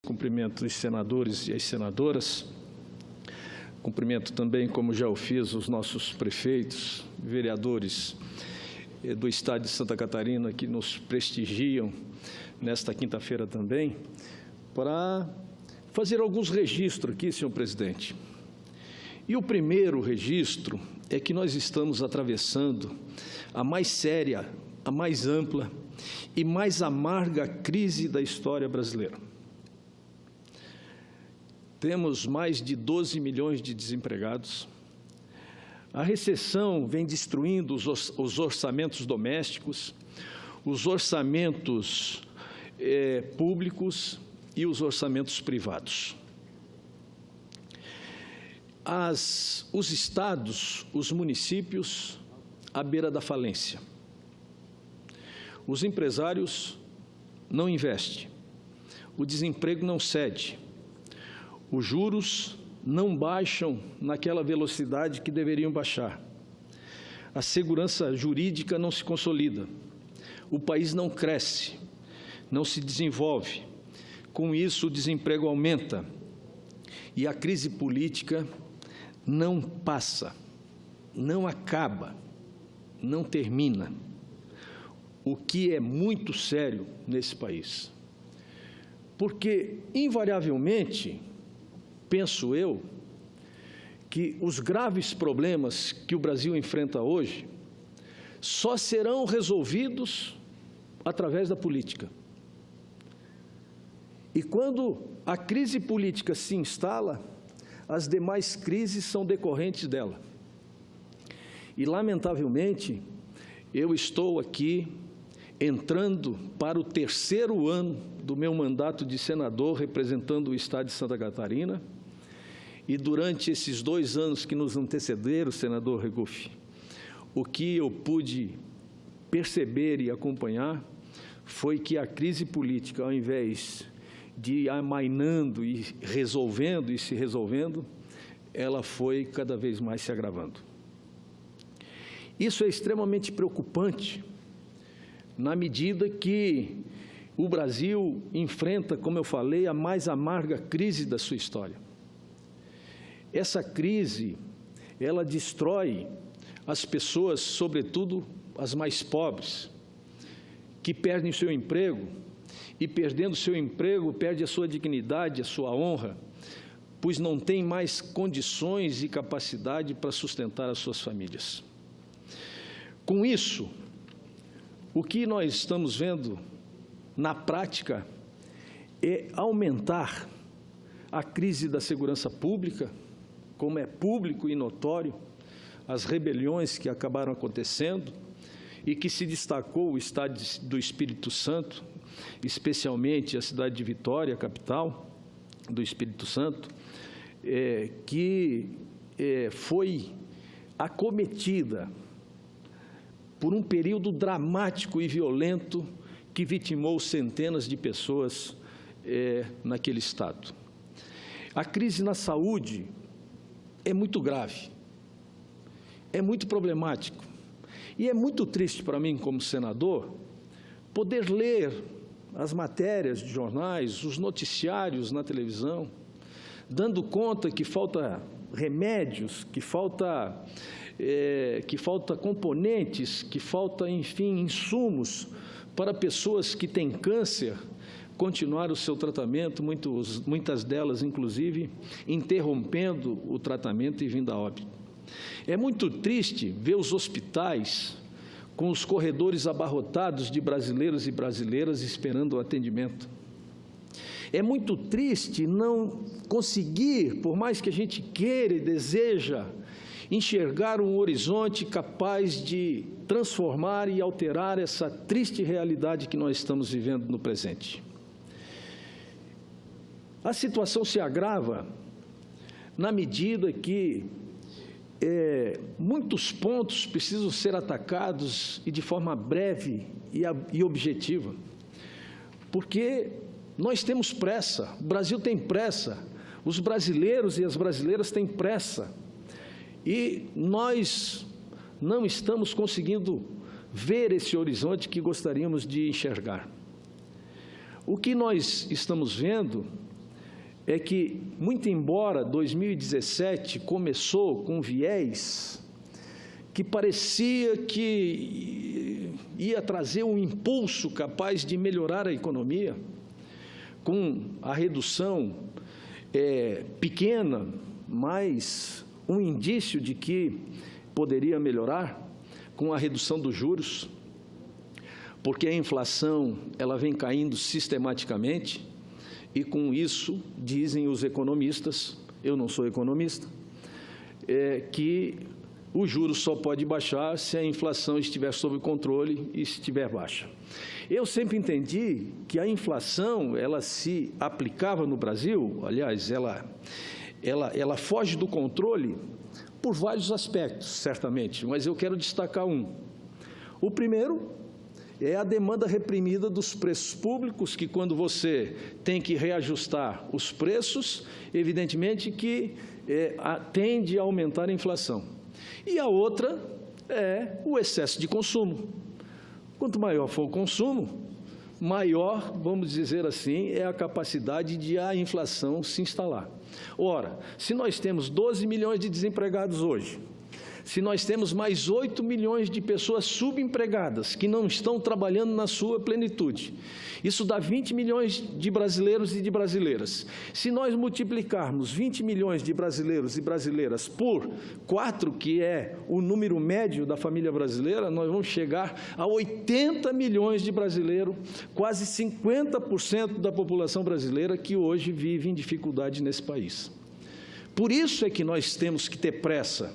Cumprimento os senadores e as senadoras. Cumprimento também, como já o fiz, os nossos prefeitos, vereadores do Estado de Santa Catarina que nos prestigiam nesta quinta-feira também, para fazer alguns registros aqui, senhor presidente. E o primeiro registro é que nós estamos atravessando a mais séria, a mais ampla e mais amarga crise da história brasileira. Temos mais de 12 milhões de desempregados. A recessão vem destruindo os orçamentos domésticos, os orçamentos públicos e os orçamentos privados. Os estados, os municípios, à beira da falência. Os empresários não investem, o desemprego não cede, os juros não baixam naquela velocidade que deveriam baixar, a segurança jurídica não se consolida, o país não cresce, não se desenvolve, com isso o desemprego aumenta e a crise política não passa, não acaba, não termina, o que é muito sério nesse país. Porque, invariavelmente, penso eu, que os graves problemas que o Brasil enfrenta hoje só serão resolvidos através da política. E quando a crise política se instala, as demais crises são decorrentes dela. E, lamentavelmente, eu estou aqui entrando para o terceiro ano do meu mandato de senador representando o Estado de Santa Catarina, e durante esses 2 anos que nos antecederam, senador Regufe, o que eu pude perceber e acompanhar foi que a crise política, ao invés de ir amainando e se resolvendo, ela foi cada vez mais se agravando. Isso é extremamente preocupante, na medida que o Brasil enfrenta, como eu falei, a mais amarga crise da sua história. Essa crise, ela destrói as pessoas, sobretudo as mais pobres, que perdem o seu emprego, e perdendo o seu emprego, perde a sua dignidade, a sua honra, pois não tem mais condições e capacidade para sustentar as suas famílias. Com isso, o que nós estamos vendo na prática é aumentar a crise da segurança pública, como é público e notório, as rebeliões que acabaram acontecendo e que se destacou o Estado do Espírito Santo, especialmente a cidade de Vitória, capital do Espírito Santo, que foi acometida por um período dramático e violento que vitimou centenas de pessoas naquele estado. A crise na saúde é muito grave, é muito problemático e é muito triste para mim, como senador, poder ler as matérias de jornais, os noticiários na televisão, dando conta que falta remédios, que falta componentes, que falta, enfim, insumos para pessoas que têm câncer continuar o seu tratamento, muitas delas, inclusive, interrompendo o tratamento e vindo a óbito. É muito triste ver os hospitais com os corredores abarrotados de brasileiros e brasileiras esperando o atendimento. É muito triste não conseguir, por mais que a gente queira e deseja, enxergar um horizonte capaz de transformar e alterar essa triste realidade que nós estamos vivendo no presente. A situação se agrava na medida que muitos pontos precisam ser atacados e de forma breve e objetiva, porque nós temos pressa, o Brasil tem pressa, os brasileiros e as brasileiras têm pressa, e nós não estamos conseguindo ver esse horizonte que gostaríamos de enxergar. O que nós estamos vendo é que, muito embora 2017 começou com viés que parecia que ia trazer um impulso capaz de melhorar a economia, com a redução pequena, mas um indício de que poderia melhorar, com a redução dos juros, porque a inflação ela vem caindo sistematicamente, e com isso, dizem os economistas, eu não sou economista, que o juros só pode baixar se a inflação estiver sob controle e estiver baixa. Eu sempre entendi que a inflação, ela se aplicava no Brasil, aliás, ela foge do controle por vários aspectos, certamente, mas eu quero destacar um. O primeiro é a demanda reprimida dos preços públicos, que quando você tem que reajustar os preços, evidentemente que tende a aumentar a inflação. E a outra é o excesso de consumo. Quanto maior for o consumo, maior, vamos dizer assim, é a capacidade de a inflação se instalar. Ora, se nós temos 12 milhões de desempregados hoje, se nós temos mais 8 milhões de pessoas subempregadas, que não estão trabalhando na sua plenitude, isso dá 20 milhões de brasileiros e de brasileiras. Se nós multiplicarmos 20 milhões de brasileiros e brasileiras por 4, que é o número médio da família brasileira, nós vamos chegar a 80 milhões de brasileiros, quase 50% da população brasileira que hoje vive em dificuldade nesse país. Por isso é que nós temos que ter pressa.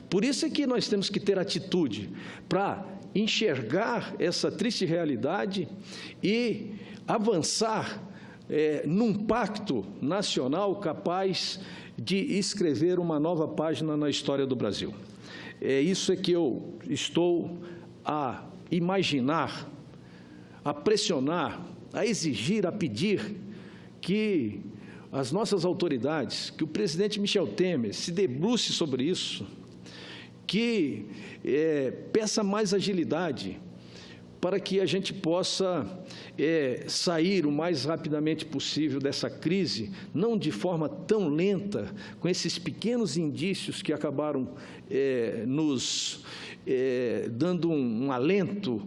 Por isso é que nós temos que ter atitude para enxergar essa triste realidade e avançar num pacto nacional capaz de escrever uma nova página na história do Brasil. Isso é que eu estou a imaginar, a pressionar, a exigir, a pedir que as nossas autoridades, que o presidente Michel Temer se debruce sobre isso, que peça mais agilidade para que a gente possa sair o mais rapidamente possível dessa crise, não de forma tão lenta, com esses pequenos indícios que acabaram nos dando um alento,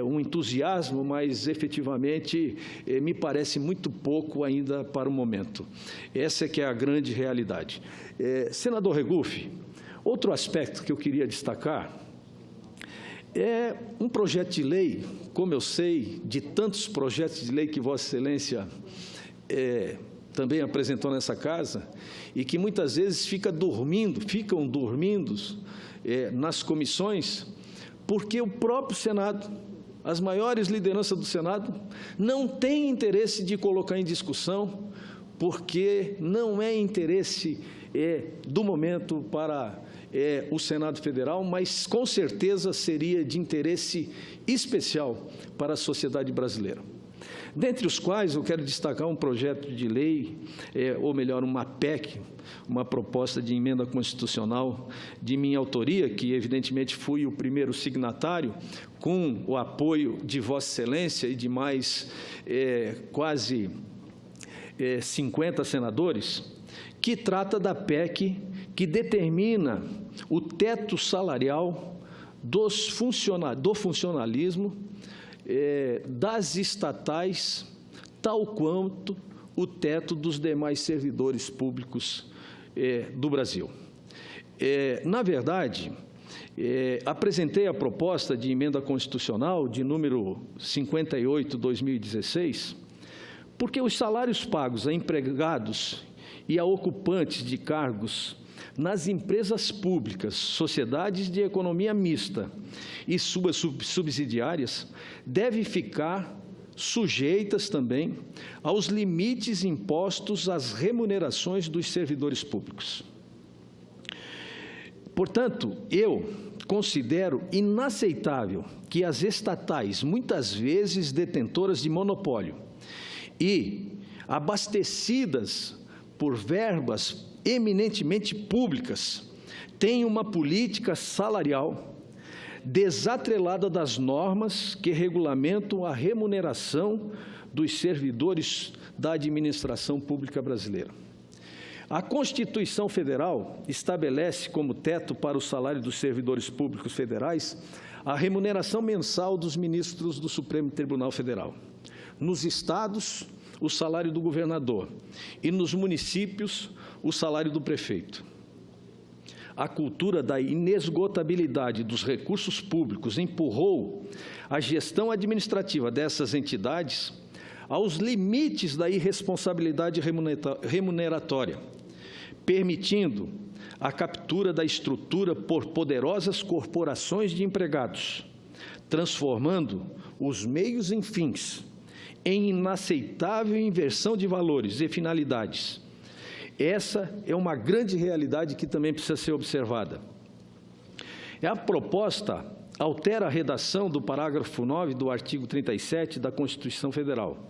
um entusiasmo, mas efetivamente me parece muito pouco ainda para o momento. Essa é que é a grande realidade. Senador Regufe, outro aspecto que eu queria destacar é um projeto de lei, como eu sei, de tantos projetos de lei que Vossa Excelência também apresentou nessa casa, e que muitas vezes ficam dormindo nas comissões, porque o próprio Senado, as maiores lideranças do Senado, não têm interesse de colocar em discussão, porque não é interesse do momento para o Senado Federal, mas com certeza seria de interesse especial para a sociedade brasileira. Dentre os quais eu quero destacar um projeto de lei, ou melhor, uma PEC, uma proposta de emenda constitucional de minha autoria, que evidentemente fui o primeiro signatário, com o apoio de Vossa Excelência e de mais quase 50 senadores, que trata da PEC que determina o teto salarial do funcionalismo das estatais, tal quanto o teto dos demais servidores públicos do Brasil. Na verdade, apresentei a proposta de emenda constitucional de número 58/2016, porque os salários pagos a empregados e a ocupantes de cargos nas empresas públicas, sociedades de economia mista e suas subsidiárias, devem ficar sujeitas também aos limites impostos às remunerações dos servidores públicos. Portanto, eu considero inaceitável que as estatais, muitas vezes detentoras de monopólio e abastecidas por verbas eminentemente públicas, tem uma política salarial desatrelada das normas que regulamentam a remuneração dos servidores da administração pública brasileira. A Constituição Federal estabelece como teto para o salário dos servidores públicos federais a remuneração mensal dos ministros do Supremo Tribunal Federal. Nos estados, o salário do governador e nos municípios, o salário do prefeito. A cultura da inesgotabilidade dos recursos públicos empurrou a gestão administrativa dessas entidades aos limites da irresponsabilidade remuneratória, permitindo a captura da estrutura por poderosas corporações de empregados, transformando os meios em fins, em inaceitável inversão de valores e finalidades. Essa é uma grande realidade que também precisa ser observada. A proposta altera a redação do parágrafo 9 do artigo 37 da Constituição Federal,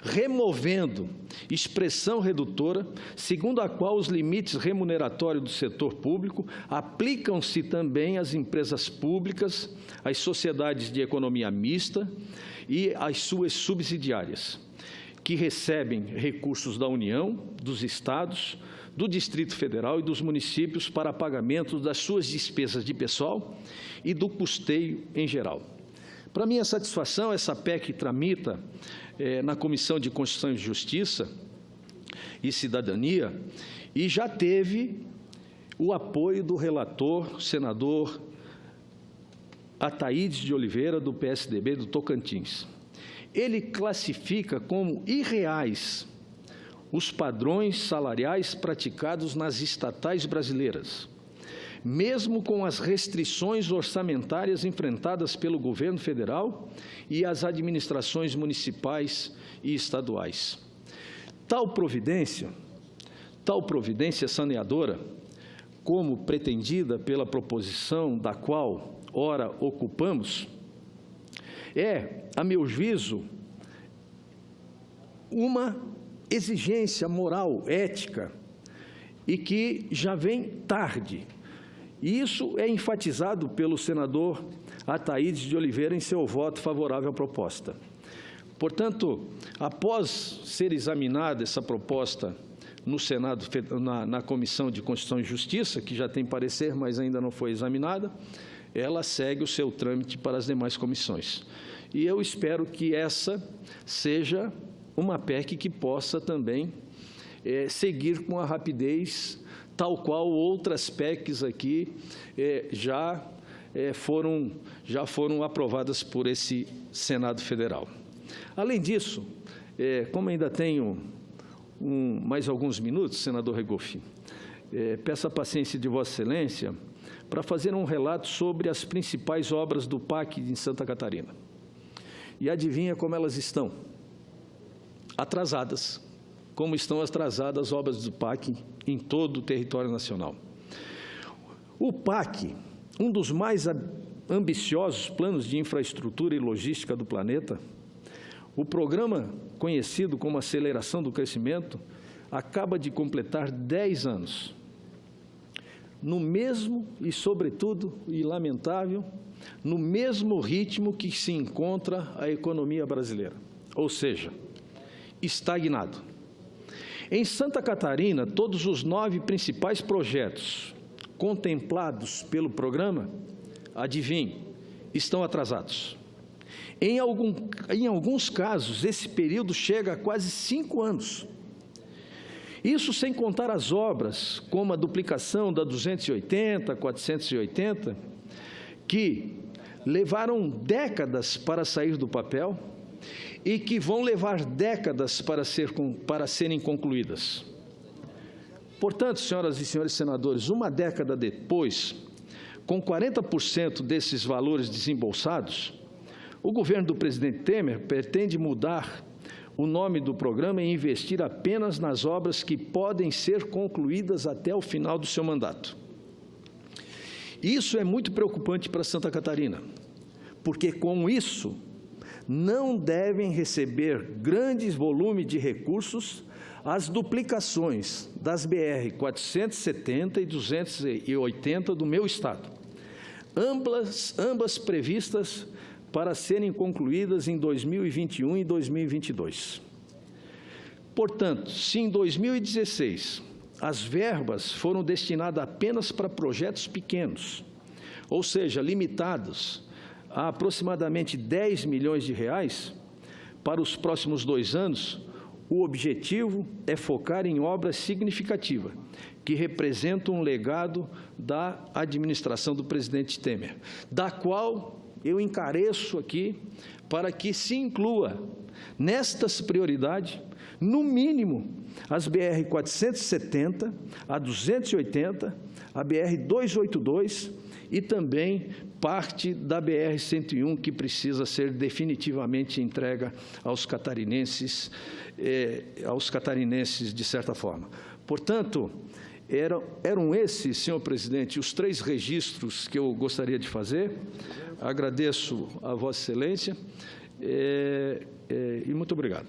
removendo expressão redutora, segundo a qual os limites remuneratórios do setor público aplicam-se também às empresas públicas, às sociedades de economia mista e às suas subsidiárias, que recebem recursos da União, dos estados, do Distrito Federal e dos municípios para pagamento das suas despesas de pessoal e do custeio em geral. Para minha satisfação, essa PEC tramita na Comissão de Constituição e Justiça e Cidadania e já teve o apoio do relator, senador Ataídes de Oliveira, do PSDB do Tocantins. Ele classifica como irreais os padrões salariais praticados nas estatais brasileiras, mesmo com as restrições orçamentárias enfrentadas pelo governo federal e as administrações municipais e estaduais. Tal providência saneadora, como pretendida pela proposição da qual ora ocupamos, é, a meu juízo, uma exigência moral, ética, e que já vem tarde. E isso é enfatizado pelo senador Ataídes de Oliveira em seu voto favorável à proposta. Portanto, após ser examinada essa proposta no Senado, na Comissão de Constituição e Justiça, que já tem parecer, mas ainda não foi examinada, ela segue o seu trâmite para as demais comissões. E eu espero que essa seja uma PEC que possa também seguir com a rapidez, tal qual outras PECs aqui já foram aprovadas por esse Senado Federal. Além disso, como ainda tenho mais alguns minutos, senador Regoff, peço a paciência de Vossa Excelência para fazer um relato sobre as principais obras do PAC em Santa Catarina. E adivinha como elas estão? Atrasadas, como estão atrasadas as obras do PAC em todo o território nacional. O PAC, um dos mais ambiciosos planos de infraestrutura e logística do planeta, o programa conhecido como Aceleração do Crescimento, acaba de completar 10 anos. No mesmo e, sobretudo, e lamentável, no mesmo ritmo que se encontra a economia brasileira, ou seja, estagnado. Em Santa Catarina, todos os 9 principais projetos contemplados pelo programa, adivinhe, estão atrasados. Em alguns casos, esse período chega a quase 5 anos. Isso sem contar as obras, como a duplicação da 280, 480, que levaram décadas para sair do papel e que vão levar décadas para serem concluídas. Portanto, senhoras e senhores senadores, uma década depois, com 40% desses valores desembolsados, o governo do presidente Temer pretende mudar o nome do programa e investir apenas nas obras que podem ser concluídas até o final do seu mandato. Isso é muito preocupante para Santa Catarina, porque com isso não devem receber grandes volumes de recursos as duplicações das BR 470 e 280 do meu estado, ambas previstas para serem concluídas em 2021 e 2022. Portanto, se em 2016 as verbas foram destinadas apenas para projetos pequenos, ou seja, limitados a aproximadamente 10 milhões de reais, para os próximos 2 anos, o objetivo é focar em obras significativas, que representam um legado da administração do presidente Temer, da qual eu encareço aqui para que se inclua nestas prioridades, no mínimo, as BR-470, a 280, a BR-282 e também parte da BR-101, que precisa ser definitivamente entregue aos catarinenses de certa forma. Portanto, eram esses, senhor presidente, os 3 registros que eu gostaria de fazer. Agradeço a Vossa Excelência e muito obrigado.